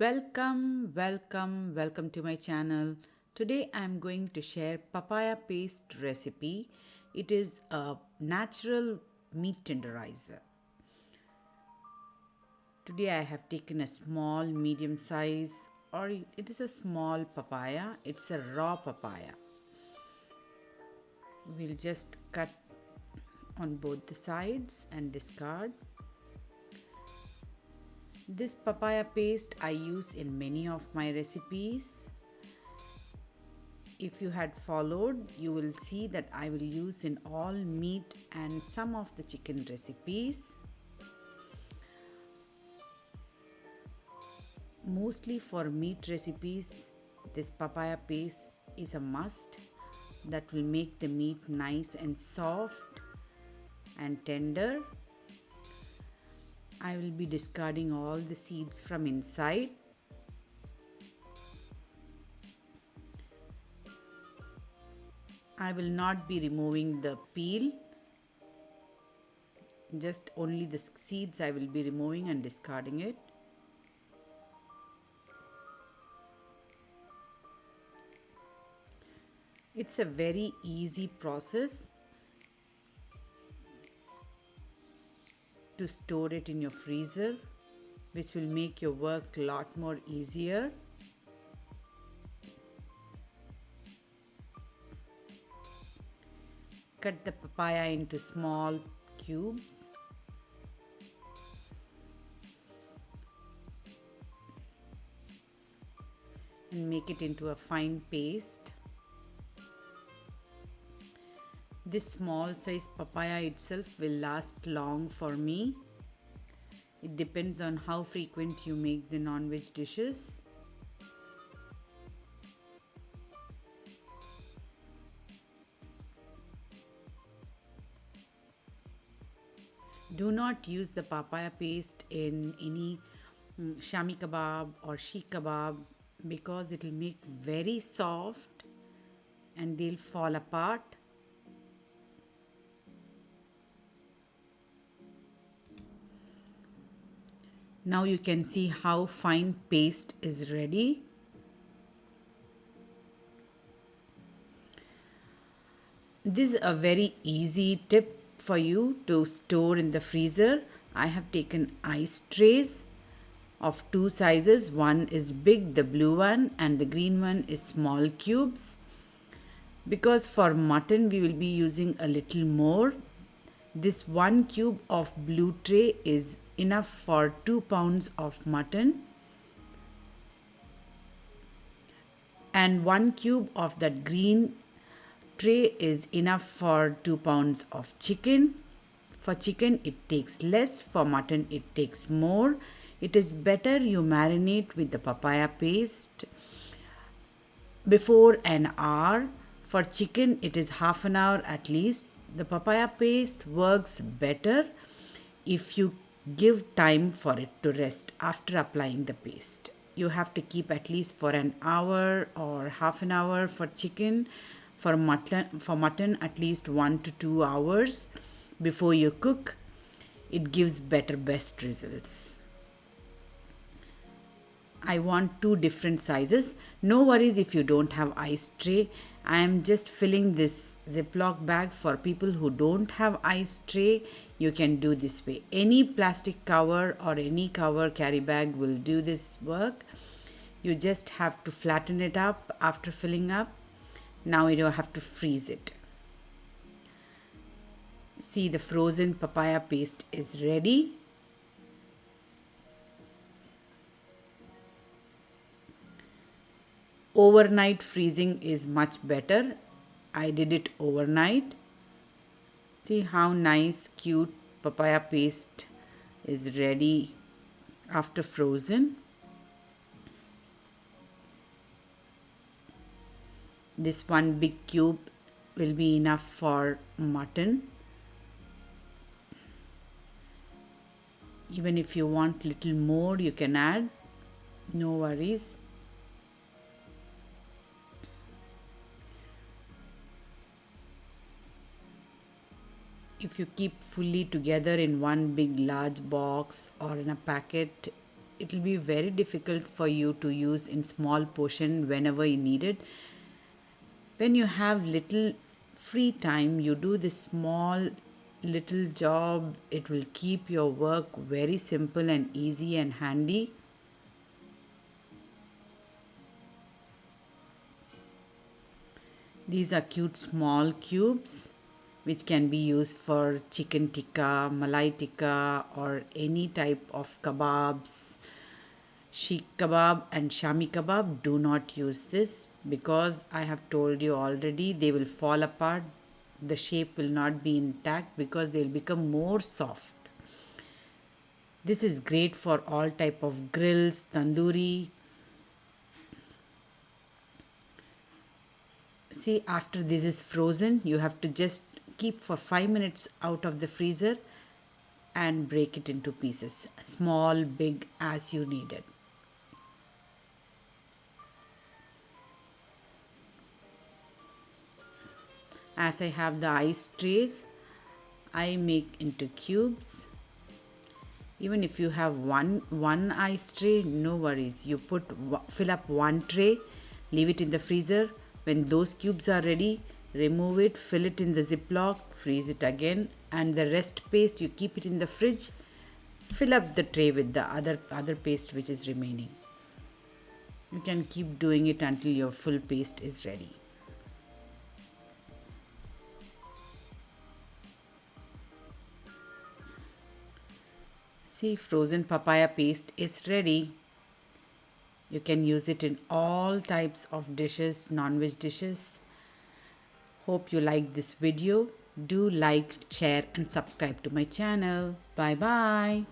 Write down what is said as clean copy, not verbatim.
Welcome to my channel. Today I am going to share papaya paste recipe. It is a natural meat tenderizer. Today I have taken a small medium size or it is a small papaya. It's a raw papaya. We'll just cut on both the sides and discard. This papaya paste I use in many of my recipes. If you had followed, you will see that I will use in all meat and some of the chicken recipes. Mostly for meat recipes, this papaya paste is a must that will make the meat nice and soft and tender. I will be discarding all the seeds from inside. I will not be removing the peel. Just only the seeds I will be removing and discarding it. It's a very easy process to store it in your freezer, which will make your work a lot more easier. Cut the papaya into small cubes. And make it into a fine paste. This small size papaya itself will last long for me. It depends on how frequent you make the non-veg dishes. Do not use the papaya paste in any shami kebab or sheikh kebab because it will make very soft and they'll fall apart. Now you can see how fine paste is ready. This is a very easy tip for you to store in the freezer. I have taken ice trays of two sizes. One is big, the blue one, and the green one is small cubes. Because for mutton we will be using a little more. This 1 cube of blue tray is enough for 2 pounds of mutton. And 1 cube of that green tray is enough for 2 pounds of chicken. For chicken it takes less, for mutton it takes more. It is better you marinate with the papaya paste before an hour. For chicken it is half an hour at least. The papaya paste works better if you give time for it to rest after applying the paste. You have to keep at least for an hour or half an hour for chicken. For mutton at least 1 to 2 hours before you cook. It gives best results. I want 2 different sizes. No worries if you don't have ice tray. I am just filling this Ziploc bag for people who don't have ice tray. You can do this way. Any plastic cover or any cover carry bag will do this work. You just have to flatten it up after filling up. Now you don't have to freeze it. See, the frozen papaya paste is ready. Overnight freezing is much better. I did it overnight. See how nice, cute papaya paste is ready after frozen. This 1 big cube will be enough for mutton. Even if you want little more, you can add. No worries. If you keep fully together in one big large box or in a packet, it will be very difficult for you to use in small portion whenever you need it. When you have little free time, you do this small little job. It will keep your work very simple and easy and handy. These are cute small cubes which can be used for chicken tikka, malai tikka, or any type of kebabs. Sheikh kebab and shami kebab, do not use this because I have told you already they will fall apart. The shape will not be intact because they will become more soft. This is great for all type of grills, tandoori. See, after this is frozen, you have to just keep for 5 minutes out of the freezer and break it into pieces, small, big, as you need it. As I have the ice trays, I make into cubes. Even if you have one ice tray, no worries. You fill up one tray, leave it in the freezer. When those cubes are ready, remove it, fill it in the ziploc, freeze it again, and the rest paste you keep it in the fridge. Fill up the tray with the other paste which is remaining. You can keep doing it until your full paste is ready. See, frozen papaya paste is ready. You can use it in all types of dishes, non-veg dishes. Hope you like this video. Do like, share and subscribe to my channel. Bye bye.